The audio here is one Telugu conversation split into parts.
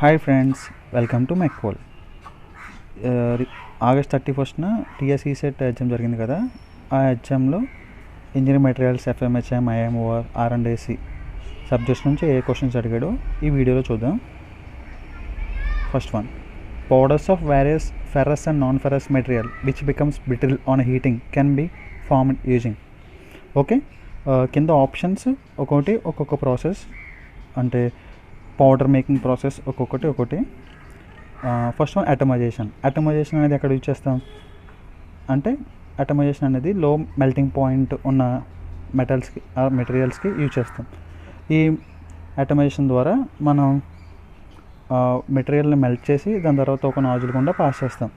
హాయ్ ఫ్రెండ్స్, వెల్కమ్ టు మెక్పోల్. ఆగస్ట్ 31న టీఎస్ఈ సెట్ ఎగ్జామ్ జరిగింది కదా. ఆ ఎగ్జామ్లో engineering materials, FMHM, IMOR, R and AC subjects నుంచి ఏ క్వశ్చన్స్ అడిగాడో ఈ వీడియోలో చూద్దాం. First one, powders of various ferrous and non ferrous material which becomes brittle on heating can be formed using. Okay, కింద ఆప్షన్స్ ఒక్కొక్క ప్రాసెస్, అంటే పౌడర్ మేకింగ్ ప్రాసెస్ ఒక్కొక్కటి. First one, atomization. అటమైజేషన్ అనేది ఎక్కడ యూజ్ చేస్తాం అంటే, అటమైజేషన్ అనేది లో మెల్టింగ్ పాయింట్ ఉన్న మెటీరియల్స్కి యూజ్ చేస్తాం. ఈ అటమైజేషన్ ద్వారా మనం మెటీరియల్ని మెల్ట్ చేసి దాని తర్వాత ఒక నాజిల్ గుండా పాస్ చేస్తాం.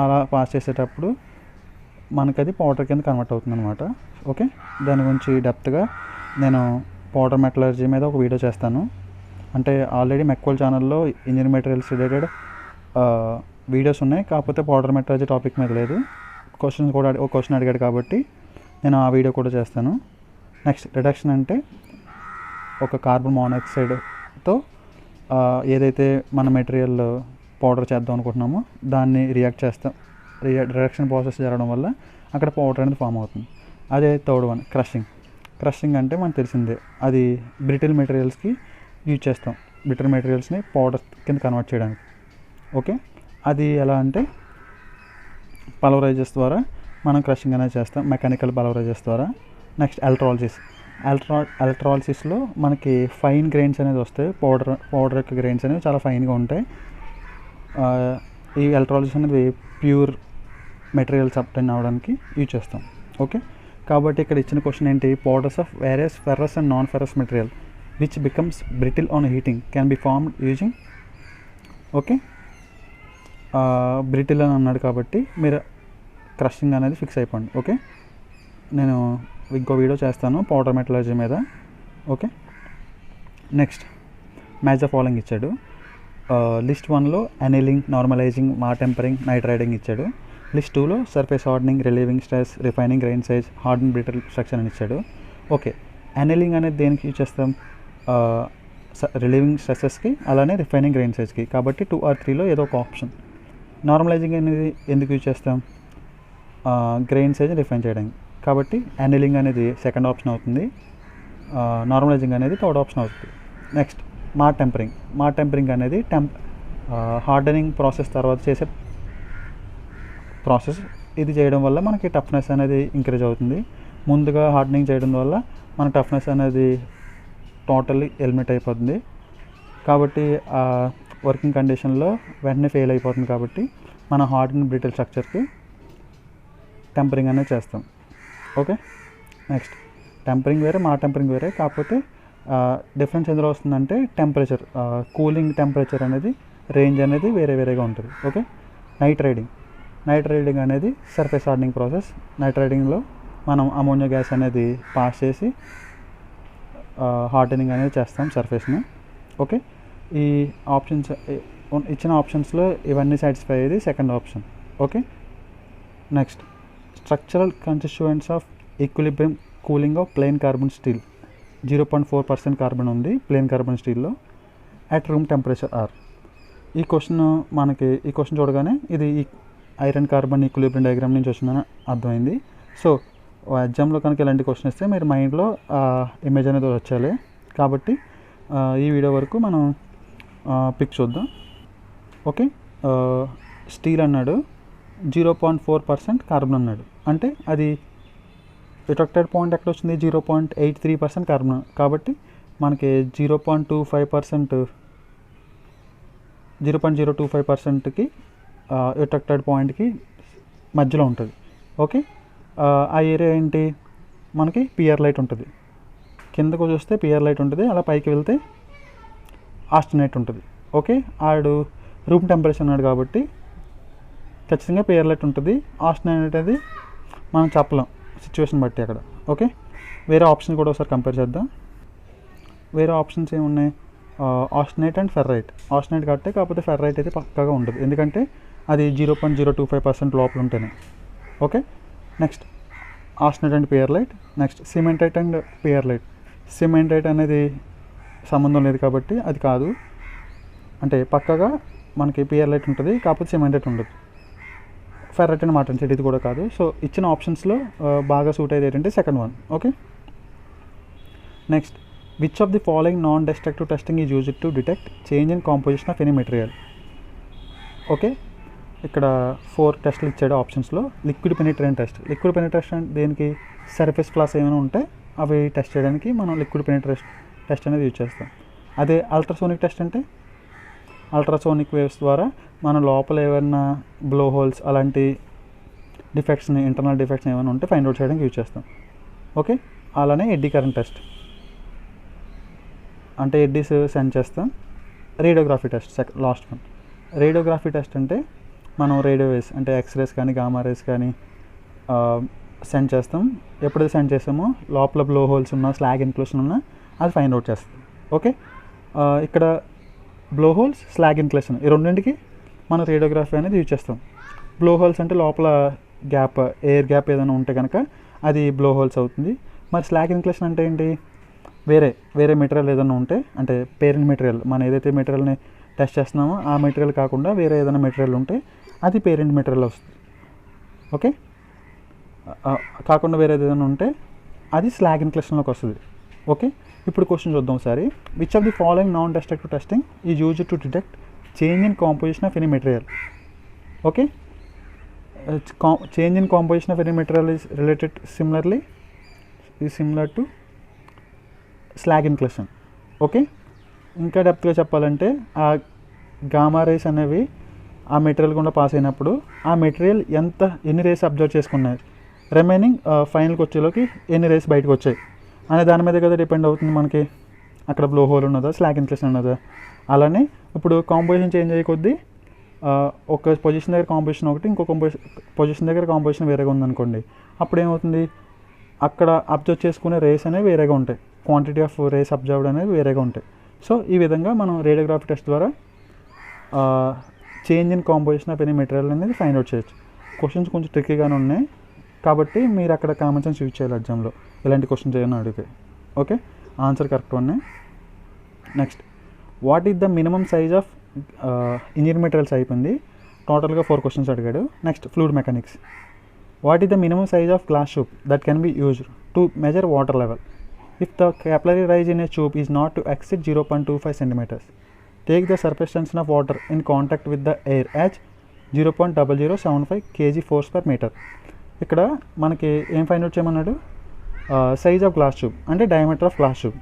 అలా పాస్ చేసేటప్పుడు మనకు అది పౌడర్ కింద కన్వర్ట్ అవుతుంది అనమాట. ఓకే, దాని గురించి డెప్త్గా నేను పౌడర్ మెటలర్జీ మీద ఒక వీడియో చేస్తాను. అంటే ఆల్రెడీ మెక్పోల్ ఛానల్లో ఇంజనీరింగ్ మెటీరియల్స్ రిలేటెడ్ వీడియోస్ ఉన్నాయి, కాకపోతే పౌడర్ మెటలర్జీ టాపిక్ మీద లేదు. ఒక క్వశ్చన్ అడిగాడు కాబట్టి నేను ఆ వీడియో కూడా చేస్తాను. నెక్స్ట్, రిడక్షన్ అంటే ఒక కార్బన్ మోనాక్సైడ్తో ఏదైతే మన మెటీరియల్ పౌడర్ చేద్దాం అనుకుంటున్నామో దాన్ని రియాక్ట్ చేస్తాం. రిడక్షన్ ప్రాసెస్ జరగడం వల్ల అక్కడ పౌడర్ అనేది ఫామ్ అవుతుంది. అదే థర్డ్ వన్, క్రషింగ్. క్రషింగ్ అంటే మనకు తెలిసిందే, అది బ్రిటిల్ మెటీరియల్స్కి యూజ్ చేస్తాం. బ్రిటిల్ మెటీరియల్స్ని పౌడర్ కింద కన్వర్ట్ చేయడానికి. ఓకే, అది ఎలా అంటే పల్వరైజర్స్ ద్వారా మనం క్రషింగ్ అనేది చేస్తాం, మెకానికల్ పల్వరైజర్స్ ద్వారా. నెక్స్ట్, ఎలక్ట్రాలిసిస్లో మనకి ఫైన్ గ్రెయిన్స్ అనేది వస్తాయి. పౌడర్ యొక్క గ్రెయిన్స్ అనేవి చాలా ఫైన్గా ఉంటాయి. ఈ ఎలక్ట్రాలిసిస్ అనేది ప్యూర్ మెటీరియల్స్ అబ్టైన్ అవ్వడానికి యూజ్ చేస్తాం. ఓకే, కాబట్టి ఇక్కడ ఇచ్చిన క్వశ్చన్ ఏంటి, powders of various ferrous and non ferrous material which becomes brittle on heating can be formed using. Okay, brittle అని అన్నాడు కాబట్టి మీరు క్రషింగ్ అనేది ఫిక్స్ అయిపోండి. ఓకే, నేను ఇంకో వీడియో చేస్తాను పౌడర్ మెటలర్జీ మీద. Okay, next, match the following ఇచ్చాడు. లిస్ట్ 1లో అనీలింగ్, నార్మలైజింగ్, టెంపరింగ్, నైట్రైడింగ్ ఇచ్చాడు. లిస్ట్ 2లో surface hardening, relieving stress, refining grain size, Harden brittle structure అని ఇచ్చాడు. ఓకే, అనీలింగ్ అనేది దేనికి యూజ్ చేస్తాం, రిలీవింగ్ స్ట్రెసెస్కి, అలానే రిఫైనింగ్ గ్రెయిన్ సైజ్కి. కాబట్టి 2 or 3లో ఏదో ఒక ఆప్షన్. నార్మలైజింగ్ అనేది ఎందుకు యూజ్ చేస్తాం, గ్రెయిన్ సైజ్ రిఫైన్ చేయడానికి. కాబట్టి అనీలింగ్ అనేది సెకండ్ ఆప్షన్ అవుతుంది, నార్మలైజింగ్ అనేది థర్డ్ ఆప్షన్ అవుతుంది. నెక్స్ట్, టెంపరింగ్ అనేది హార్డనింగ్ ప్రాసెస్ తర్వాత చేసే ప్రాసెస్. ఇది చేయడం వల్ల మనకి టఫ్నెస్ అనేది ఇంక్రీజ్ అవుతుంది. ముందుగా హార్డనింగ్ చేయడం వల్ల మన టఫ్నెస్ అనేది టోటల్లీ ఎలిమినేట్ అయిపోతుంది. కాబట్టి వర్కింగ్ కండిషన్లో వెంటనే ఫెయిల్ అయిపోతుంది. కాబట్టి మన హార్డ్ అండ్ బ్రిటిల్ స్ట్రక్చర్కి టెంపరింగ్ అనేది చేస్తాం. ఓకే, నెక్స్ట్, టెంపరింగ్ వేరే, టెంపరింగ్ వేరే. కాకపోతే డిఫరెన్స్ ఎందులో వస్తుందంటే టెంపరేచర్, కూలింగ్ టెంపరేచర్ అనేది రేంజ్ అనేది వేరేగా ఉంటుంది. ఓకే, నైట్రైడింగ్ అనేది సర్ఫేస్ హార్డనింగ్ ప్రాసెస్. నైట్రైడింగ్లో మనం అమోనియా గ్యాస్ అనేది పాస్ చేసి హార్డనింగ్ అనేది చేస్తాం సర్ఫేస్ని. ఓకే, ఈ ఆప్షన్స్ ఇచ్చిన ఆప్షన్స్లో ఇవన్నీ సాటిస్ఫై అయ్యేది second option. Okay, next, structural constituents of equilibrium cooling of plain carbon steel. 0.4% carbon ఉంది ప్లెయిన్ కార్బన్ స్టీల్లో అట్ రూమ్ టెంపరేచర్ ఆర్. ఈ క్వశ్చన్ చూడగానే ఇది ఐరన్ కార్బన్ ఈక్విలిబ్రియం డయాగ్రామ్ నుంచి వచ్చిందని అర్థమైంది. సో ఎగ్జామ్లో కనుక ఇలాంటి క్వశ్చన్ ఇస్తే మీరు మైండ్లో ఇమేజ్ అనేది వచ్చేయాలి. కాబట్టి ఈ వీడియో వరకు మనం పిక్ చూద్దాం. ఓకే, స్టీల్ అన్నాడు, 0.4% కార్బన్ అన్నాడు. అంటే అది రిటక్టెడ్ పాయింట్ ఎక్కడ వచ్చింది, 0.83% కార్బన్. కాబట్టి మనకి 0.025%కి రిటక్టెడ్ పాయింట్కి మధ్యలో ఉంటుంది. ఓకే, ఆ ఏరియా ఏంటి, మనకి పియర్ లైట్ ఉంటుంది. కిందకు చూస్తే పియర్ లైట్ ఉంటుంది, అలా పైకి వెళ్తే ఆస్టనైట్ ఉంటుంది. ఓకే, ఆడు రూమ్ టెంపరేచర్ అన్నాడు కాబట్టి ఖచ్చితంగా పియర్ లైట్ ఉంటుంది. ఆస్టనైట్ అనేది మనం చెప్పలేం సిచ్యువేషన్ బట్టి అక్కడ. ఓకే, వేరే ఆప్షన్ కూడా ఒకసారి కంపేర్ చేద్దాం. వేరే ఆప్షన్స్ ఏమున్నాయి, ఆస్టనైట్ అండ్ ఫెర్రైట్. ఆస్టనైట్ కట్టే, కాకపోతే ఫెర్రైట్ అయితే పక్కాగా ఉంటుంది, ఎందుకంటే అది 0.025% లోపల ఉంటేనే. Okay, next, austenite and pearlite. Next, cementite and pearlite. Cementite అనేది సంబంధం లేదు కాబట్టి అది కాదు. అంటే పక్కగా మనకి పియర్లైట్ ఉంటుంది, కాకపోతే సిమెంటెడ్ ఉండదు. ఫెర్రైట్ అని మాట ఇది కూడా కాదు. సో ఇచ్చిన ఆప్షన్స్లో బాగా సూట్ అయ్యేది ఏంటంటే second one. Okay, next, which of the following non destructive testing is used to detect change in composition of any material. Okay, ఇక్కడ 4 టెస్ట్లు ఇచ్చాడు ఆప్షన్స్లో. Liquid penetrant test. Liquid penetration దేనికి, సర్ఫేస్ ఫ్లాస్ ఏమైనా ఉంటే అవి టెస్ట్ చేయడానికి మనం లిక్విడ్ పెనిట్రేషన్ టెస్ట్ అనేది యూజ్ చేస్తాం. అదే అల్ట్రాసోనిక్ టెస్ట్ అంటే అల్ట్రాసోనిక్ వేవ్స్ ద్వారా మన లోపల ఏమైనా బ్లో హోల్స్ అలాంటి డిఫెక్ట్స్ని, ఇంటర్నల్ డిఫెక్ట్స్ ఏమైనా ఉంటే ఫైండ్ అవుట్ చేయడానికి యూజ్ చేస్తాం. ఓకే, అలానే ఎడ్డీ కరెంట్ టెస్ట్ అంటే ఎడ్డీస్ సెండ్ చేస్తాం. Radiography test last one. Radiography test అంటే మనం రేడియో వేవ్స్ అంటే ఎక్స్రేస్ కానీ గామా రేస్ కానీ సెండ్ చేస్తాం. ఎప్పుడైతే సెండ్ చేస్తామో లోపల బ్లో హోల్స్ ఉన్నా, స్లాగ్ ఇన్క్లూషన్ ఉన్నా అది ఫైండ్ అవుట్ చేస్తాం. ఓకే, ఇక్కడ బ్లో హోల్స్, స్లాగ్ ఇన్క్లూషన్ ఈ రెండింటికి మనం రేడియోగ్రఫీ అనేది యూజ్ చేస్తాం. బ్లో హోల్స్ అంటే లోపల గ్యాప్, ఎయిర్ గ్యాప్ ఏదైనా ఉంటే కనుక అది బ్లో హోల్స్ అవుతుంది. మరి స్లాగ్ ఇన్క్లూషన్ అంటే ఏంటి, వేరే మెటీరియల్ ఏదైనా ఉంటే, అంటే పేరెంట్ మెటీరియల్ మనం ఏదైతే మెటీరియల్ని టెస్ట్ చేస్తున్నామో ఆ మెటీరియల్ కాకుండా వేరే ఏదైనా మెటీరియల్ ఉంటే అది పేరెంట్ మెటీరియల్ వస్తుంది. ఓకే, కాకుండా వేరే ఏదైనా ఉంటే అది స్లాగ్ ఇన్క్లూషన్లోకి వస్తుంది. ఓకే, ఇప్పుడు క్వశ్చన్ చూద్దాం ఒకసారి. Which of the following non destructive testing is used to detect change in composition of any material. Okay, change in composition of any material is related similar to slag inclusion. Okay, ఇంకా డెప్త్గా చెప్పాలంటే ఆ గామా రేస్ అనేవి ఆ మెటీరియల్ గుండా పాస్ అయినప్పుడు ఆ మెటీరియల్ ఎన్ని రేస్ అబ్జర్వ్ చేసుకున్నాయి, రిమైనింగ్ ఫైనల్కి వచ్చేలోకి ఎన్ని రేస్ బయటకు వచ్చాయి అనే దాని మీద కదా డిపెండ్ అవుతుంది మనకి. అక్కడ బ్లో హోల్ ఉన్నదా, స్లాగ్ ఇన్క్లూషన్ ఉన్నదా. అలానే ఇప్పుడు కాంపోజిషన్ చేంజ్ అయ్యే కొద్దీ ఒక పొజిషన్ దగ్గర కాంపోజిషన్ ఒకటి, ఇంకొక పొజిషన్ దగ్గర కాంపోజిషన్ వేరేగా ఉందనుకోండి, అప్పుడు ఏమవుతుంది, అక్కడ అబ్జర్వ్ చేసుకునే రేస్ అనేవి వేరేగా ఉంటాయి, క్వాంటిటీ ఆఫ్ రేస్ అబ్జర్వ్డ్ అనేవి వేరేగా ఉంటాయి. సో ఈ విధంగా మనం రేడియోగ్రఫీ టెస్ట్ ద్వారా change in composition of any material అనేది ఫైండ్ అవుట్ చేయొచ్చు. క్వశ్చన్స్ కొంచెం ట్రిక్కీగానే ఉన్నాయి కాబట్టి మీరు అక్కడ కామన్ సెన్స్ యూజ్ చేయాలి ఎగ్జామ్లో ఇలాంటి క్వశ్చన్స్ ఏమైనా అడిగితే. ఓకే, ఆన్సర్ కరెక్ట్ ఉన్నాయి. Next, what is the minimum size of engineering materials అయిపోయింది. టోటల్గా 4 క్వశ్చన్స్ అడిగాడు. Next, fluid mechanics. What is the minimum size of glass tube that can be used to measure water level if the capillary rise in a tube is not to exceed 0.25 centimeters. Take the surface tension of water in contact with the air as 0.0075 kg force per meter. ఇక్కడ మనకి ఏం ఫైండ్ అవుట్ చేయమన్నాడు, సైజ్ ఆఫ్ గ్లాస్ ట్యూబ్ అంటే diameter of glass tube.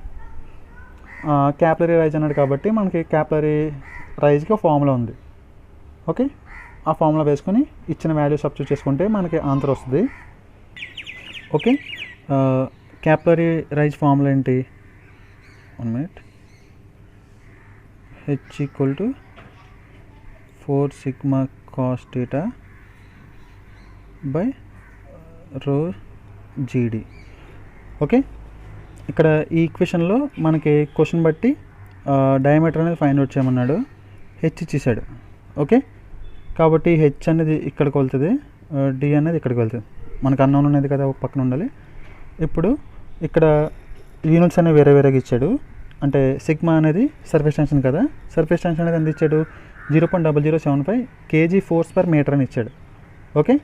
Capillary rise అన్నాడు కాబట్టి మనకి క్యాపిలరీ రైజ్కి ఒక ఫార్ములా ఉంది. ఓకే, ఆ ఫార్ములా వేసుకొని ఇచ్చిన వాల్యూ సబ్స్టిట్యూట్ చేసుకుంటే మనకి ఆన్సర్ వస్తుంది. ఓకే, క్యాపిలరీ రైజ్ ఫార్ములా ఏంటి, 1 minute, H = 4 sigma cos theta by rho GD. Okay, ఇక్కడ ఈ ఈక్వేషన్లో మనకి క్వశ్చన్ బట్టి డయామీటర్ అనేది ఫైండ్ అవుట్ చేయమన్నాడు. హెచ్ ఇచ్చేసాడు. ఓకే, కాబట్టి హెచ్ అనేది ఇక్కడికి వెళ్తుంది, డి అనేది ఇక్కడికి వెళ్తుంది. మనకు అన్నోన్ అనేది కదా ఒక పక్కన ఉండాలి. ఇప్పుడు ఇక్కడ యూనిట్స్ అనేవి వేరేగా ఇచ్చాడు. అంటే సిగ్మా అనేది సర్ఫేస్ టెన్షన్ కదా, సర్ఫేస్ టెన్షన్ అనేది ఎంత ఇచ్చాడు, 0.0075 kg ఫోర్స్ పర్ మీటర్ అని ఇచ్చాడు. ఓకే,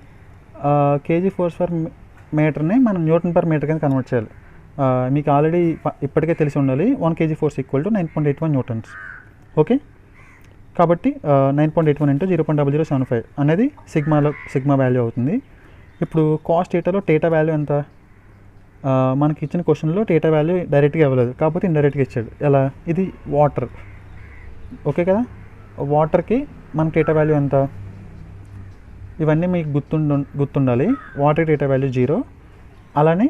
కేజీ ఫోర్స్ పర్ మీటర్ని మనం న్యూటన్ పర్ మీటర్ కింద కన్వర్ట్ చేయాలి. మీకు ఆల్రెడీ ఇప్పటికే తెలిసి ఉండాలి, 1 kg ఫోర్స్ = 9.81 న్యూటన్స్. ఓకే, కాబట్టి 9.81 × 0.0075 అనేది సిగ్మా వాల్యూ అవుతుంది. ఇప్పుడు కాస్ థీటాలో థీటా వాల్యూ ఎంత, మనకి ఇచ్చిన క్వశ్చన్లో థీటా వాల్యూ డైరెక్ట్గా ఇవ్వలేదు, కాకపోతే ఇండైరెక్ట్గా ఇచ్చాడు. ఎలా, ఇది వాటర్. ఓకే కదా, వాటర్కి మన థీటా వాల్యూ ఎంత, ఇవన్నీ మీకు గుర్తుండాలి. Water theta value 0. అలానే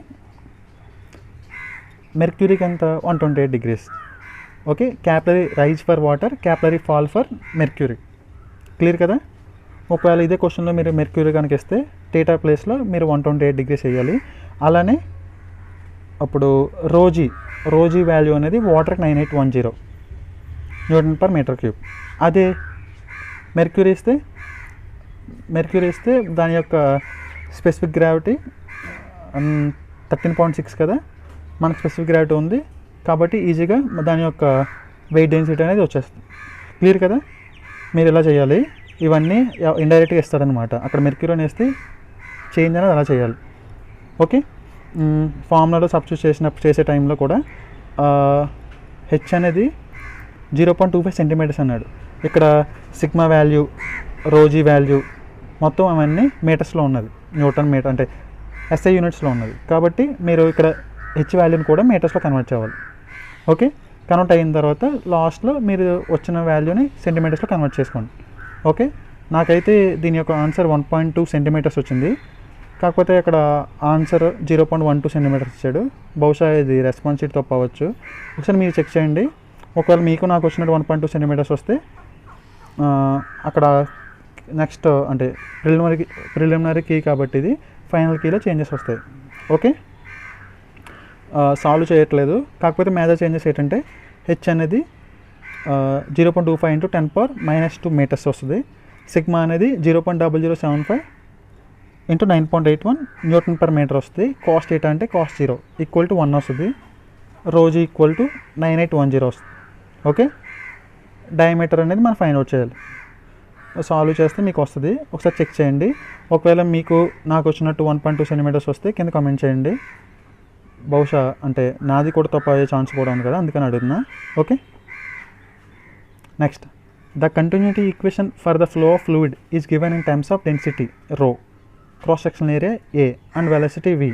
మెర్క్యూరీకి ఎంత, 128 degrees. Okay, capillary rise for water, capillary fall for mercury. Clear కదా. ఒకవేళ ఇదే క్వశ్చన్లో మీరు మెర్క్యూరీ కనుక ఇస్తే థీటా ప్లేస్లో మీరు 128 degrees వేయాలి. అలానే అప్పుడు రోజీ వాల్యూ అనేది వాటర్కి 9810 న్యూటన్ పర్ మీటర్ క్యూబ్. అదే మెర్క్యూరీ ఇస్తే దాని యొక్క స్పెసిఫిక్ గ్రావిటీ 13.6 కదా, మనకు స్పెసిఫిక్ గ్రావిటీ ఉంది కాబట్టి ఈజీగా దాని యొక్క వెయిట్ డెన్సిటీ అనేది వచ్చేస్తుంది. క్లియర్ కదా? మీరు ఇలా చేయాలి. ఇవన్నీ ఇండైరెక్ట్గా ఇస్తారనమాట. అక్కడ మెర్క్యూరీ అని వేస్తే చేంజ్ అనేది అలా చేయాలి. ఓకే, ఫార్ములాలో సబ్స్టిట్యూట్ చేసే టైంలో కూడా హెచ్ అనేది 0.25 సెంటీమీటర్స్ అన్నాడు. ఇక్కడ సిగ్మా వాల్యూ, రోజీ వాల్యూ మొత్తం అవన్నీ మీటర్స్లో ఉన్నది, న్యూటన్ మీటర్ అంటే ఎస్ఐ యూనిట్స్లో ఉన్నది. కాబట్టి మీరు ఇక్కడ హెచ్ వాల్యూని కూడా మీటర్స్లో కన్వర్ట్ చేయాలి. ఓకే, కన్వర్ట్ అయిన తర్వాత లాస్ట్లో మీరు వచ్చిన వాల్యూని సెంటీమీటర్స్లో కన్వర్ట్ చేసుకోండి. ఓకే, నాకైతే దీని యొక్క ఆన్సర్ 1.2 సెంటీమీటర్స్ వచ్చింది. కాకపోతే ఇక్కడ ఆన్సర్ 0.12 సెంటీమీటర్స్ ఇచ్చాడు. బహుశా ఇది రెస్పాన్స్ షీట్ తప్పు అవ్వచ్చు. ఒకసారి మీరు చెక్ చేయండి. ఒకవేళ మీకు నాకు వచ్చినట్టు 1.2 సెంటీమీటర్స్ వస్తే అక్కడ నెక్స్ట్ అంటే ప్రిలిమినరీ కీ కాబట్టి ఇది ఫైనల్ కీలో చేంజెస్ వస్తాయి. ఓకే, సాల్వ్ చేయట్లేదు. కాకపోతే మేజర్ చేంజెస్ ఏంటంటే హెచ్ అనేది 0.25 × 10⁻² మీటర్స్ వస్తుంది. సిగ్మా అనేది 0.0075 × 9.81 న్యూటన్ పర్ మీటర్ వస్తుంది. కాస్ట్ ఎయిట్ అంటే కాస్ట్ 0 = 1 వస్తుంది. రోజు = 9810 వస్తుంది. ఓకే, డయామీటర్ అనేది మనం ఫైండ్ అవుట్ చేయాలి. సాల్వ్ చేస్తే మీకు వస్తుంది. ఒకసారి చెక్ చేయండి. ఒకవేళ మీకు నాకు వచ్చినట్టు 1.2 సెంటీమీటర్స్ వస్తే కింద కామెంట్ చేయండి. బహుశా అంటే నాది కూడా తప్పు అయ్యే ఛాన్స్ కూడా ఉంది కదా, అందుకని అడుగుతున్నా. Okay, next the continuity equation for the flow of fluid is given in terms of density rho, cross sectional area A and velocity V.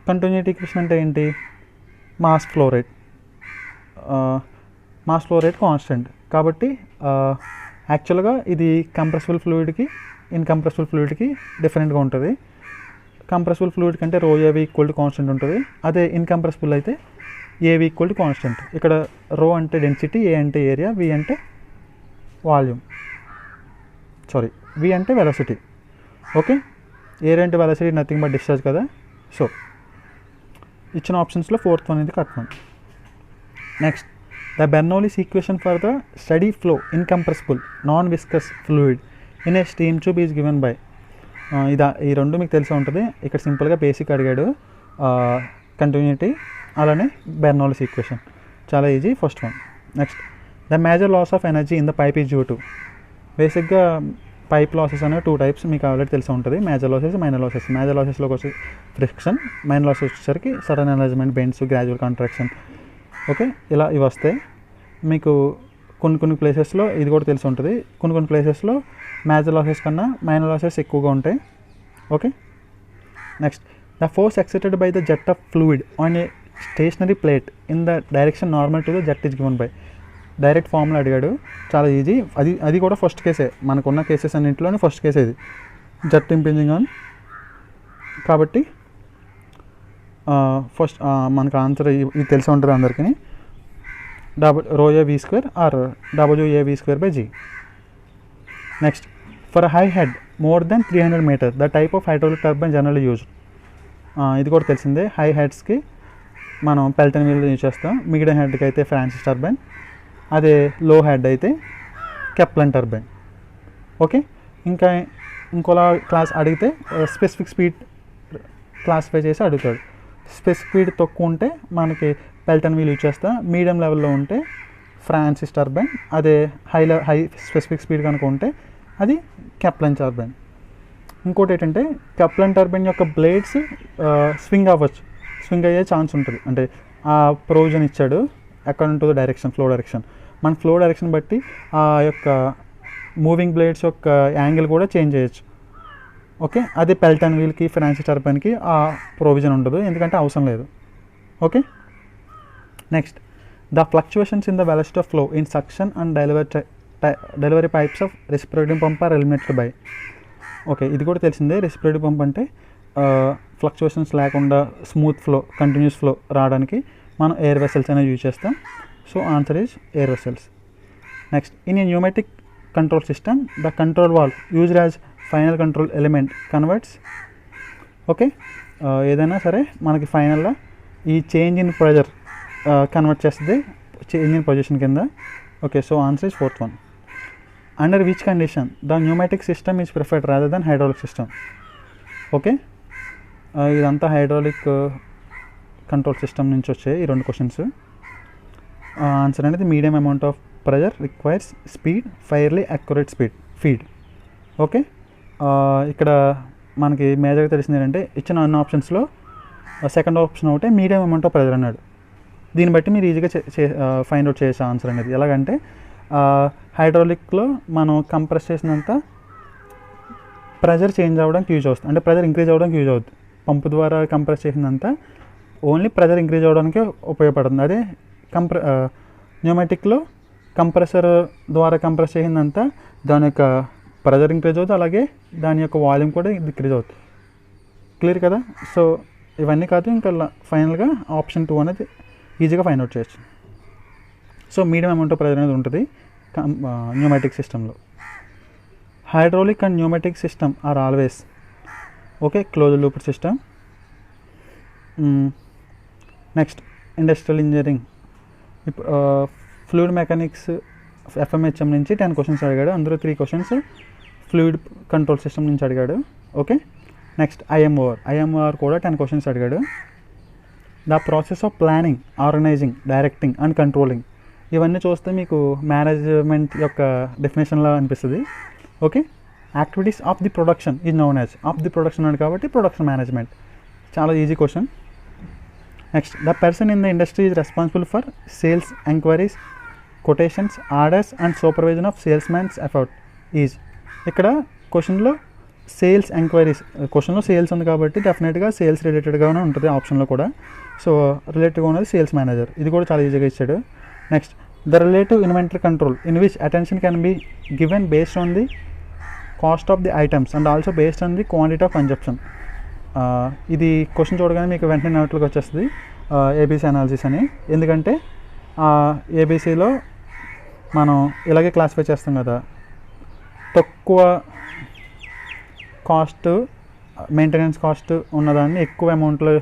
Continuity equation అంటే ఏంటి? Mass flow rate constant. కాబట్టి యాక్చువల్గా ఇది కంప్రెసిబుల్ ఫ్లూయిడ్కి ఇన్కంప్రెసిబుల్ ఫ్లూయిడ్కి డిఫరెంట్గా ఉంటుంది. కంప్రెసిబుల్ ఫ్లూయిడ్ కంటే రో ఏవి ఈక్వల్ టు కాన్స్టెంట్ ఉంటుంది. అదే ఇన్కంప్రెసిబుల్ అయితే ఏవి ఈక్వల్ టు కాన్స్టెంట్. ఇక్కడ రో అంటే డెన్సిటీ, ఏ అంటే ఏరియా, వి అంటే వాల్యూమ్, వి అంటే వెలాసిటీ. ఓకే, ఏరియా అంటే వెలాసిటీ నథింగ్ బట్ డిశ్చార్జ్ కదా. సో ఇచ్చిన ఆప్షన్స్లో 4th వన్ ఇది correct one. Next the Bernoulli's equation for the study flow incompressible non viscous fluid in a steam tube is given by. ఈ రెండు మీకు తెలిసి ఉంటుంది. ఇక్కడ సింపుల్గా బేసిక్ అడిగాడు, కంటిన్యూటీ అలానే బెర్నౌలీస్ ఈక్వేషన్, చాలా easy. First one. Next the major loss of energy in the pipe is due to. బేసిక్గా పైప్ లాసెస్ అనేవి 2 టైప్స్ మీకు ఆల్రెడీ తెలిసి ఉంటుంది. Major losses, minor losses. Major లాసెస్లోకి వచ్చి ఫ్రిక్షన్, మైనర్ లాసెస్ వచ్చేసరికి sudden enlargement, bends, gradual contraction. Okay, ఇలా ఇవి వస్తాయి మీకు. కొన్ని ప్లేసెస్లో ఇది కూడా తెలిసి ఉంటుంది. కొన్ని ప్లేసెస్లో మేజర్ లాసెస్ కన్నా మైనర్ లాసెస్ ఎక్కువగా ఉంటాయి. Okay, next the force exerted by the jet of fluid on a stationary plate in the direction normal to the jet is given by. Direct formula అడిగాడు, చాలా ఈజీ. అది కూడా ఫస్ట్ కేసే, మనకున్న కేసెస్ అన్నింటిలోనే ఫస్ట్ కేసే ఇది, జెట్ ఇంపింజింగ్ ఆన్. కాబట్టి ఫస్ట్ మనకు ఆన్సర్ ఇది తెలిసి ఉంటుంది అందరికీ. Rho a v square or WAV²/g. Next for high head more than 300 meter the type of hydraulic turbine generally used. ఇది కూడా తెలిసిందే. హై హెడ్స్కి మనం పెల్టన్ వీల్ యూజ్ చేస్తాం. మీడియం హెడ్కి అయితే ఫ్రాన్సిస్ టర్బైన్, అదే లో హెడ్ అయితే కెప్లన్ టర్బైన్. ఓకే, ఇంకోలా క్లాస్ అడిగితే స్పెసిఫిక్ స్పీడ్ క్లాసిఫై చేసి అడుగుతాడు. స్పెసిఫిక్ స్పీడ్ తక్కువ ఉంటే మనకి పెల్టన్ వీల్ యూజ్ చేస్తాం. మీడియం లెవెల్లో ఉంటే ఫ్రాన్సిస్ టర్బైన్, అదే హై స్పెసిఫిక్ స్పీడ్ కనుక ఉంటే అది కెప్లన్ టర్బైన్. ఇంకోటి ఏంటంటే కెప్లన్ టర్బైన్ యొక్క బ్లేడ్స్ స్వింగ్ అయ్యే ఛాన్స్ ఉంటుంది. అంటే ఆ ప్రొవిజన్ ఇచ్చాడు according to the direction, flow direction. మన ఫ్లో డైరెక్షన్ బట్టి ఆ యొక్క మూవింగ్ బ్లేడ్స్ యొక్క యాంగిల్ కూడా చేంజ్ చేయొచ్చు. ఓకే, అది పెల్టన్ వీల్కి, ఫ్రాన్సిస్ టర్బైన్కి ఆ ప్రొవిజన్ ఉండదు, ఎందుకంటే అవసరం లేదు. Okay, next the fluctuations in the velocity of flow in suction and delivery pipes of reciprocating pump are eliminated by. Okay, ఇది కూడా తెలిసిందే. రెసిప్రోకేటింగ్ పంప్ అంటే ఫ్లక్చువేషన్స్ లేకుండా స్మూత్ ఫ్లో, కంటిన్యూస్ ఫ్లో రావడానికి మనం ఎయిర్ వెసల్స్ అనేది యూజ్ చేస్తాం. So answer is air vessels. Next in a pneumatic control system the control valve used as final control element converts. Okay, ఏదైనా సరే మనకి ఫైనల్గా ఈ చేంజ్ ఇన్ ప్రెజర్ కన్వర్ట్ చేస్తుంది చేంజ్ ఇన్ పొజిషన్ కింద. Okay, so answer is 4th one. Under which condition the pneumatic system is preferred rather than hydraulic system. Okay, ఇదంతా హైడ్రాలిక్ కంట్రోల్ సిస్టమ్ నుంచి వచ్చాయి ఈ 2 క్వశ్చన్స్. ఆన్సర్ అనేది medium amount of pressure requires speed fairly accurate feed. Okay, ఇక్కడ మనకి మేజర్గా తెలిసింది ఏంటంటే ఇచ్చిన అన్ని ఆప్షన్స్లో సెకండ్ ఆప్షన్ ఒకటే మీడియం అమౌంట్ ఆఫ్ ప్రెజర్ అన్నాడు. దీన్ని బట్టి మీరు ఈజీగా ఫైండ్ అవుట్ చేసే ఆన్సర్ అనేది. ఎలాగంటే హైడ్రాలిక్లో మనం కంప్రెస్ చేసినంత ప్రెజర్ చేంజ్ అవ్వడానికి యూజ్ అవుతుంది, అంటే ప్రెజర్ ఇంక్రీజ్ అవ్వడానికి యూజ్ అవుతుంది. పంపు ద్వారా కంప్రెస్ చేసినంత ఓన్లీ ప్రెజర్ ఇంక్రీజ్ అవ్వడానికి ఉపయోగపడుతుంది. అదే న్యూమాటిక్లో కంప్రెసర్ ద్వారా కంప్రెస్ చేసినంత దాని యొక్క ప్రెజర్ ఇంక్రీజ్ అవుతుంది, అలాగే దాని యొక్క వాల్యూమ్ కూడా డిక్రీజ్ అవుతుంది. క్లియర్ కదా? సో ఇవన్నీ కాదు, ఇంకా ఫైనల్గా ఆప్షన్ 2 అనేది ఈజీగా ఫైండ్ అవుట్ చేయొచ్చు. So medium amount of pressure అనేది ఉంటుంది న్యూమాటిక్ సిస్టంలో. Hydraulic and pneumatic system are always okay closed loop system. Next industrial engineering, fluid mechanics FMHM నుంచి 10 క్వశ్చన్స్ అడిగాడు. అందులో 3 క్వశ్చన్స్ ఫ్లూయిడ్ కంట్రోల్ సిస్టమ్ నుంచి అడిగాడు. ఓకే, నెక్స్ట్ ఐఎంఓఆర్ కూడా 10 క్వశ్చన్స్ అడిగాడు. The process of planning, organizing, directing and controlling. ఇవన్నీ చూస్తే మీకు మేనేజ్మెంట్ యొక్క డెఫినేషన్లా అనిపిస్తుంది. Okay, activities of the production is known as. Of the production అని కాబట్టి ప్రొడక్షన్ మేనేజ్మెంట్. చాలా easy question. Next the person in the industry is responsible for sales enquiries, quotations, orders and supervision of salesman's effort is. ఇక్కడ క్వశ్చన్లో సేల్స్ ఎంక్వైరీస్, క్వశ్చన్లో సేల్స్ ఉంది కాబట్టి డెఫినెట్గా సేల్స్ రిలేటెడ్గానే ఉంటుంది ఆప్షన్లో కూడా. సో రిలేటెడ్గా ఉన్నది సేల్స్ మేనేజర్. ఇది కూడా చాలా ఈజీగా ఇచ్చాడు. Next the relative inventory control in which attention can be given based on the cost of the items and also based on the quantity of consumption. ఇది క్వశ్చన్ చూడగానే మీకు వెంటనే నోట్లోకి వచ్చేస్తుంది ఏబీసీ అనాలిసిస్ అని. ఎందుకంటే ఏబీసీలో మనం ఇలాగే క్లాసిఫై చేస్తాం కదా, తక్కువ కాస్ట్ మెయింటెనెన్స్ కాస్ట్ ఉన్నదాన్ని ఎక్కువ అమౌంట్లో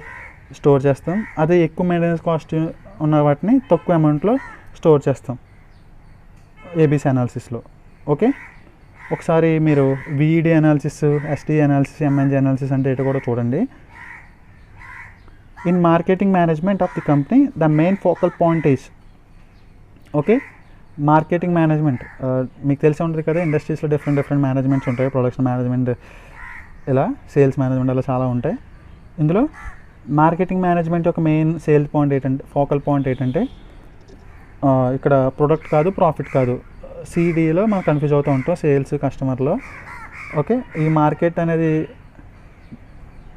స్టోర్ చేస్తాం, అదే ఎక్కువ మెయింటెనెన్స్ కాస్ట్ ఉన్న వాటిని తక్కువ అమౌంట్లో స్టోర్ చేస్తాం ఏబీసీ అనాలిసిస్లో. ఓకే, ఒకసారి మీరు VED analysis, ST analysis, MNG analysis అంటే ఇటు కూడా చూడండి. In marketing management of the company the main focal point is. Okay, marketing management మీకు తెలిసి ఉంటుంది కదా, ఇండస్ట్రీస్లో డిఫరెంట్ మేనేజ్మెంట్స్ ఉంటాయి. ప్రొడక్షన్ మేనేజ్మెంట్, ఇలా సేల్స్ మేనేజ్మెంట్, అలా చాలా ఉంటాయి. ఇందులో మార్కెటింగ్ మేనేజ్మెంట్ యొక్క మెయిన్ సేల్ పాయింట్ ఏంటంటే, ఫోకల్ పాయింట్ ఏంటంటే ఇక్కడ ప్రొడక్ట్ కాదు, ప్రాఫిట్ కాదు. సిడిలో మనం కన్ఫ్యూజ్ అవుతూ ఉంటాం సేల్స్ కస్టమర్లో. ఓకే, ఈ మార్కెట్ అనేది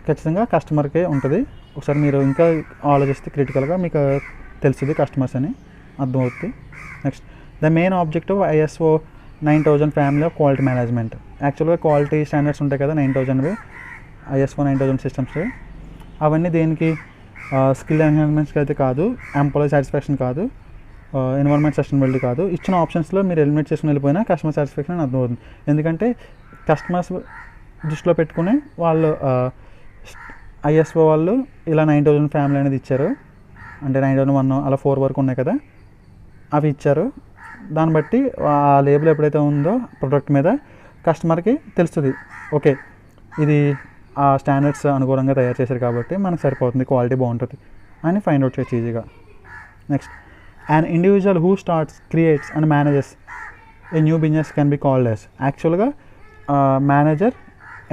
ఖచ్చితంగా కస్టమర్కే ఉంటుంది. ఒకసారి మీరు ఇంకా ఆలోచిస్తే క్రిటికల్గా మీకు తెలుస్తుంది కస్టమర్స్ అని అర్థమవుతుంది. Next the main objective ISO 9000 family of quality management. యాక్చువల్గా క్వాలిటీ స్టాండర్డ్స్ ఉంటాయి కదా 9000, ISO 9000 సిస్టమ్స్. అవన్నీ దేనికి, స్కిల్ ఎన్హాన్స్మెంట్స్కి అయితే కాదు, ఎంప్లాయీ సాటిస్ఫాక్షన్ కాదు, ఎన్విరాన్మెంట్ సస్టైనబిలిటీ కాదు. ఇచ్చిన ఆప్షన్స్లో మీరు ఎలిమినేట్ చేసుకుని వెళ్ళిపోయినా కస్టమర్ సాటిస్ఫాక్షన్ అని అర్థమవుతుంది. ఎందుకంటే కస్టమర్స్ దృష్టిలో పెట్టుకుని వాళ్ళు ISO వాళ్ళు ఇలా 9000 ఫ్యామిలీ అనేది ఇచ్చారు, అంటే 9001 అలా 4 వరకు ఉన్నాయి కదా, అవి ఇచ్చారు. దాన్ని బట్టి ఆ లేబుల్ ఎప్పుడైతే ఉందో ప్రొడక్ట్ మీద కస్టమర్కి తెలుస్తుంది, ఓకే ఇది ఆ స్టాండర్డ్స్ అనుగుణంగా తయారు చేశారు కాబట్టి మనకు సరిపోతుంది, క్వాలిటీ బాగుంటుంది అని ఫైండ్ అవుట్ చేయొచ్చు ఈజీగా. Next an individual who starts, creates and manages a new business can be called as. యాక్చువల్గా మేనేజర్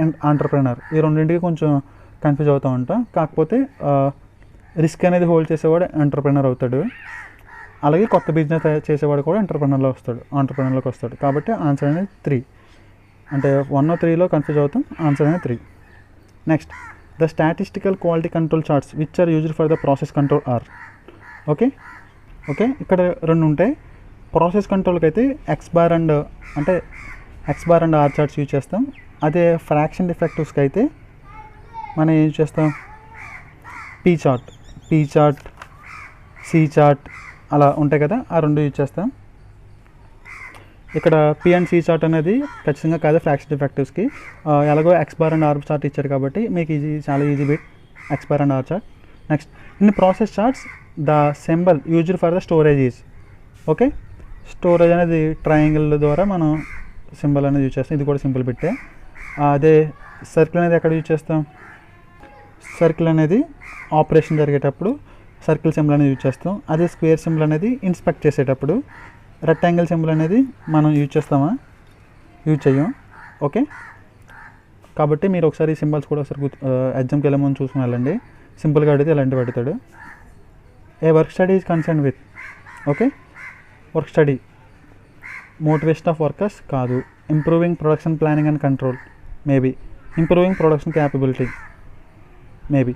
అండ్ ఆంటర్ప్రెనర్ ఈ రెండింటికి కొంచెం కన్ఫ్యూజ్ అవుతూ ఉంటాం. కాకపోతే రిస్క్ అనేది హోల్డ్ చేసేవాడు ఎంటర్ప్రెనర్ అవుతాడు, అలాగే కొత్త బిజినెస్ చేసేవాడు కూడా ఆంటర్ప్రెనర్లోకి వస్తాడు. కాబట్టి ఆన్సర్ అనేది 3, అంటే 1 3లో కన్ఫ్యూజ్ అవుతాం, ఆన్సర్ అనేది 3. Next the statistical quality control charts which are used for the process control are. Okay, ఇక్కడ 2 ఉంటాయి. ప్రాసెస్ కంట్రోల్కి అయితే X bar and R charts use చేస్తాం. అదే ఫ్రాక్షన్ డిఫెక్టివ్స్కి అయితే మనం ఏం చేస్తాం, P చార్ట్, C చార్ట్ అలా ఉంటాయి కదా, ఆ 2 యూజ్ చేస్తాం. ఇక్కడ P అండ్ C చార్ట్ అనేది ఖచ్చితంగా కాదు ఫ్రాక్షన్ డిఫెక్టివ్స్కి. ఎలాగో X bar and R chart ఇచ్చారు కాబట్టి మీకు చాలా easy bit X bar and R chart. Next in process charts the symbol used for the storage is. Okay, storage అనేది ట్రయాంగిల్ ద్వారా మనం సింబల్ అనేది యూజ్ చేస్తాం. ఇది కూడా సింపుల్ బిట్టే. అదే సర్కిల్ అనేది ఎక్కడ యూజ్ చేస్తాం, సర్కిల్ అనేది ఆపరేషన్ జరిగేటప్పుడు సర్కిల్ సింబల్ అనేది యూజ్ చేస్తాం. అదే స్క్వేర్ సింబల్ అనేది ఇన్స్పెక్ట్ చేసేటప్పుడు రెక్టాంగిల్ సింబల్ అనేది మనం యూజ్ చేస్తామా? యూజ్ చెయ్యం. ఓకే, కాబట్టి మీరు ఒకసారి ఈ సింబల్స్ కూడా ఒకసారి ఎగ్జామ్కి వెళ్ళే ముందు చూసుకుని వెళ్ళండి. సింపుల్గా అడిగితే ఇలాంటివి అడుగుతాడు. A work study is concern with. Okay, work study motivation of workers కాదు. Improving production planning and control maybe. Improving production capability maybe.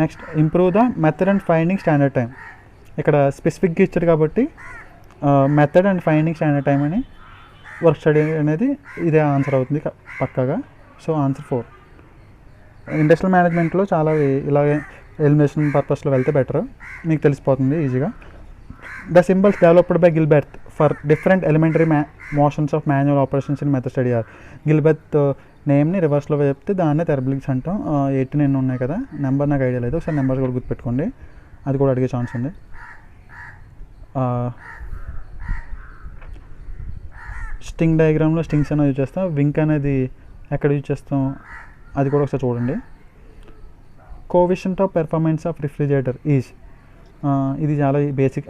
Next improve the method and finding standard time. ఇక్కడ స్పెసిఫిక్గా ఇచ్చారు కాబట్టి method and finding standard time అని వర్క్ స్టడీ అనేది ఇదే ఆన్సర్ అవుతుంది పక్కాగా. So answer 4. ఇండస్ట్రియల్ మేనేజ్మెంట్లో చాలా ఇలాగే ఎలిమినేషన్ పర్పస్లో వెళ్తే బెటర్, మీకు తెలిసిపోతుంది ఈజీగా. The symbols developed by Gilbreth for different elementary motions of manual operations in method study are. Gilbreth నేమ్ని రివర్స్లో చెప్తే దాన్నే థెరబిలిక్స్ అంటాం. 89 ఉన్నాయి కదా, నెంబర్ నాకు ఐడియా లేదు, ఒకసారి నెంబర్స్ కూడా గుర్తుపెట్టుకోండి, అది కూడా అడిగే ఛాన్స్ ఉంది. స్టింగ్ డయాగ్రామ్లో స్టింగ్స్ అనేది యూజ్ చేస్తాం. వింక్ అనేది ఎక్కడ యూజ్ చేస్తాం అది కూడా ఒకసారి చూడండి. Coefficient of performance of refrigerator is. ఇది చాలా బేసిక్,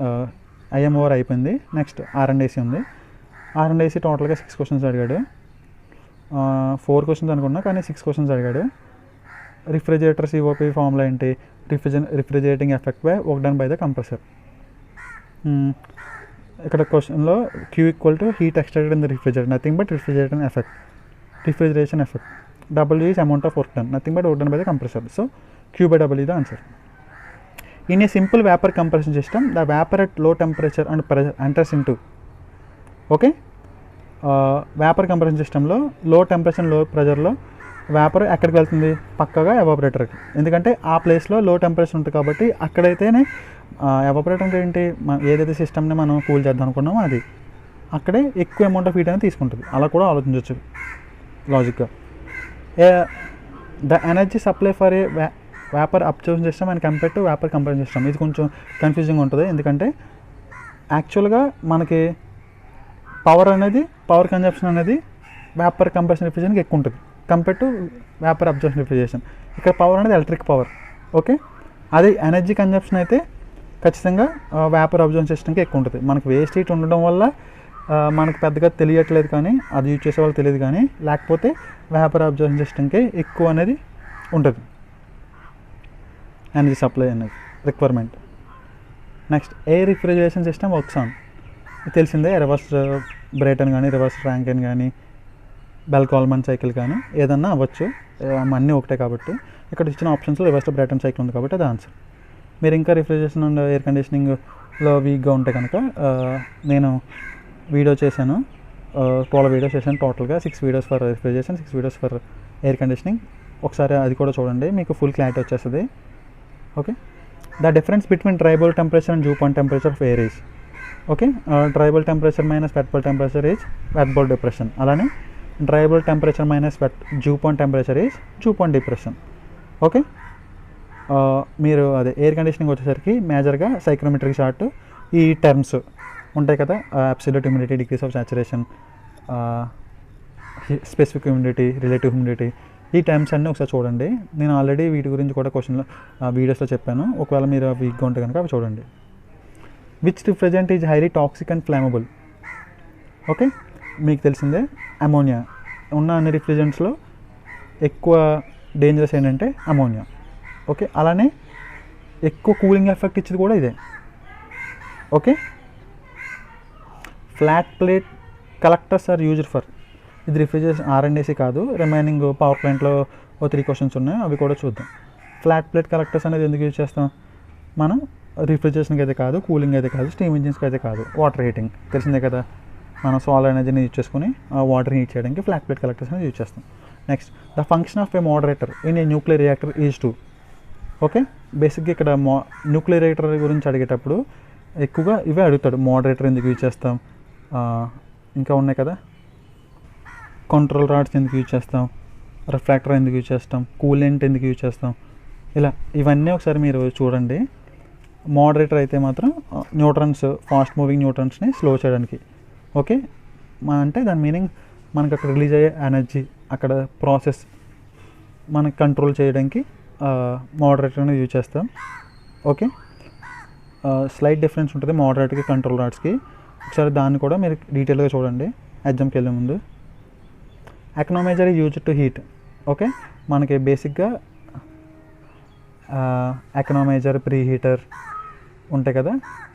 ఐఎంఓఆర్ అయిపోయింది. నెక్స్ట్ ఆర్ఎండ్ఏసీ ఉంది. ఆర్ఎండ్ఏసీ టోటల్గా 6 క్వశ్చన్స్ అడిగాడు. 4 క్వశ్చన్స్ అనుకున్నా కానీ 6 క్వశ్చన్స్ అడిగాడు. రిఫ్రిజిరేటర్ సిఓపి ఫార్ములా ఏంటి? Refrigerating effect by work done by the compressor. ఇక్కడ క్వశ్చన్లో Q equal to heat extracted in the refrigerator, nothing but refrigeration effect. W is amount of work done, nothing but work done by the compressor. So Q/W is the answer. In a simple vapor compression system, the vapor at low temperature and pressure enters into. Okay, vapour compression సిస్టంలో లో టెంపరేచర్ లో ప్రెషర్లో వేపర్ ఎక్కడికి వెళ్తుంది? పక్కగా ఎవాపరేటర్కి. ఎందుకంటే ఆ ప్లేస్లో లో టెంపరేచర్ ఉంటుంది కాబట్టి అక్కడైతేనే ఎవాపరేటర్ అంటే ఏంటి, ఏదైతే సిస్టమ్ని మనం కూల్ చేద్దాం అనుకున్నామో అది అక్కడే ఎక్కువ అమౌంట్ ఆఫ్ హీట్ అనేది తీసుకుంటుంది. అలా కూడా ఆలోచించవచ్చు లాజిక్గా. The energy supply for a vapour absorption system and compare to vapour compression system. ఇది కొంచెం కన్ఫ్యూజింగ్ ఉంటుంది, ఎందుకంటే యాక్చువల్గా మనకి పవర్ కన్జంప్షన్ అనేది వేపర్ కంప్రెషన్ రిఫ్రిజిరేషన్కి ఎక్కువ ఉంటుంది compare to vapour absorption refrigeration. ఇక్కడ పవర్ అనేది ఎలక్ట్రిక్ పవర్. ఓకే, అది ఎనర్జీ కన్జంప్షన్ అయితే ఖచ్చితంగా వేపర్ అబ్జర్వేషన్ సిస్టమ్కి ఎక్కువ ఉంటుంది. మనకు వేస్ట్ హీట్ ఉండడం వల్ల మనకు పెద్దగా తెలియట్లేదు, కానీ అది యూజ్ చేసే వాళ్ళకి తెలియదు. కానీ లేకపోతే వేపర్ అబ్జర్వేషన్ సిస్టమ్కి ఎక్కువ అనేది ఉంటుంది ఎనర్జీ సప్లై అనేది requirement. Next air refrigeration system works on. తెలిసిందే, రివర్స్ బ్రేటన్ కానీ రివర్స్ ఫ్రాంకెన్ కానీ బెల్ కాల్మన్ సైకిల్ కానీ ఏదన్నా అవ్వచ్చు, అన్నీ ఒకటే కాబట్టి. ఇక్కడ ఇచ్చిన ఆప్షన్స్లో రివర్స్ బ్రేటన్ సైకిల్ ఉంది కాబట్టి అది ఆన్సర్. మీరు ఇంకా రిఫ్రిజిరేషన్ అండ్ ఎయిర్ కండిషనింగ్లో వీక్గా ఉంటే కనుక నేను వీడియో చేశాను, 12 వీడియోస్ చేశాను టోటల్గా. 6 videos for refrigeration, 6 videos for air conditioning. ఒకసారి అది కూడా చూడండి, మీకు ఫుల్ క్లారిటీ వచ్చేస్తుంది. Okay, the difference between dry bulb temperature and dew point temperature of air is. Okay, dry bulb temperature minus wet bulb temperature is wet bulb depression. అలానే dry bulb temperature minus dew point temperature is dew point depression. Okay, మీరు అదే ఎయిర్ కండిషనింగ్ వచ్చేసరికి మేజర్గా సైక్రోమెట్రిక్ చార్ట్ ఈ టర్మ్స్ ఉంటాయి కదా, absolute humidity, degrees of saturation, specific humidity, relative humidity, ఈ టర్మ్స్ అన్నీ ఒకసారి చూడండి. నేను ఆల్రెడీ వీటి గురించి కూడా క్వశ్చన్లో వీడియోస్లో చెప్పాను, ఒకవేళ మీరు వీక్గా ఉంటే కనుక అవి చూడండి. Which refrigerant is highly toxic and flammable. Okay, మీకు తెలిసిందే అమోనియా. ఉన్న అన్ని రిఫ్రిజరెంట్స్లో ఎక్కువ డేంజరస్ ఏంటంటే అమోనియా. ఓకే, అలానే ఎక్కువ కూలింగ్ ఎఫెక్ట్ ఇచ్చేది కూడా ఇదే. Okay, flat plate collectors are used for. ఇది రిఫ్రిజిరేషన్ ఆర్ఎండ్ఏసీ కాదు, రిమైనింగ్ పవర్ ప్లాంట్లో 3 క్వశ్చన్స్ ఉన్నాయి, అవి కూడా చూద్దాం. ఫ్లాట్ ప్లేట్ కలెక్టర్స్ అనేది ఎందుకు యూజ్ చేస్తాం మనం? రిఫ్రిజిరేషన్కి అయితే కాదు, కూలింగ్ అయితే కాదు, స్టీమ్ ఇంజిన్స్కి అయితే కాదు, వాటర్ హీటింగ్ తెలిసిందే కదా. మనం సోలార్ ఎనర్జీని యూజ్ చేసుకుని వాటర్ హీట్ చేయడానికి ఫ్లాట్ ప్లేట్ కలెక్టర్స్ అనేది యూజ్ చేస్తాం. Next, the function of A moderator in a nuclear reactor is to. Okay, బేసిక్గా ఇక్కడ న్యూక్లియర్ రియాక్టర్ గురించి అడిగేటప్పుడు ఎక్కువగా ఇవే అడుగుతాడు. మోడరేటర్ ఎందుకు యూజ్ చేస్తాం, ఇంకా ఉన్నాయి కదా, కంట్రోల్ రాడ్స్ ఎందుకు యూజ్ చేస్తాం, రిఫ్రాక్టర్ ఎందుకు యూజ్ చేస్తాం, కూలెంట్ ఎందుకు యూజ్ చేస్తాం, ఇలా ఇవన్నీ ఒకసారి మీరు చూడండి. మోడరేటర్ అయితే మాత్రం న్యూట్రన్స్, ఫాస్ట్ మూవింగ్ న్యూట్రన్స్ని స్లో చేయడానికి. ఓకే, అంటే దాని మీనింగ్ మనకు అక్కడ రిలీజ్ అయ్యే ఎనర్జీ, అక్కడ ప్రాసెస్ మనకి కంట్రోల్ చేయడానికి మోడరేటర్ అనేది యూజ్ చేస్తాం. ఓకే, స్లైట్ డిఫరెన్స్ ఉంటుంది మోడరేటర్కి కంట్రోల్ రాడ్స్కి. ఒకసారి దాన్ని కూడా మీరు డీటెయిల్గా చూడండి ఎగ్జామ్కి వెళ్ళే ముందు. Economiser use to heat. Okay, మనకి బేసిక్గా ఎకనామైజర్, ప్రీ హీటర్ ఉంటాయి కదా,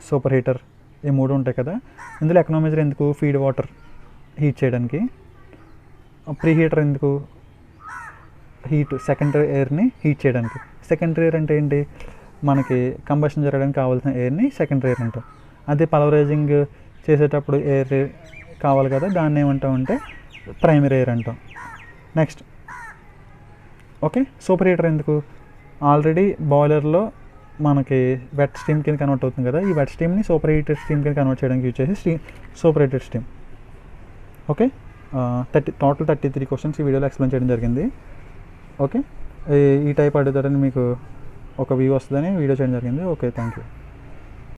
సూపర్ హీటర్, ఈ 3 ఉంటాయి కదా. ఇందులో ఎకనామైజర్ ఎందుకు? ఫీడ్ వాటర్ హీట్ చేయడానికి. ప్రీ హీటర్ ఎందుకు? హీట్ సెకండరీ ఎయిర్ని హీట్ చేయడానికి. సెకండరీ ఎయిర్ అంటే ఏంటి? మనకి కంబషన్ జరగడానికి కావాల్సిన ఎయిర్ని సెకండరీ ఎయిర్ అంటాం. అదే పల్వరైజింగ్ చేసేటప్పుడు ఎయిర్ కావాలి కదా, దాన్ని ఏమంటామంటే ప్రైమరీ ఎయిర్ అంటాం. నెక్స్ట్ ఓకే, సూపర్ హీటర్ ఎందుకు? ఆల్రెడీ బాయిలర్లో మనకి వెట్ స్టీమ్ కింద కన్వర్ట్ అవుతుంది కదా, ఈ వెట్ స్టీమ్ని సూపర్ హీటెడ్ స్టీమ్ కింద కన్వర్ట్ చేయడానికి యూజ్ చేసి super heated steam. Okay, total 33 questions ఈ వీడియోలో ఎక్స్ప్లెయిన్ చేయడం జరిగింది. ఓకే, ఈ టైప్ అడుగుతారని మీకు ఒక వ్యూ వస్తుందని వీడియో చేయడం జరిగింది. Okay, thank you.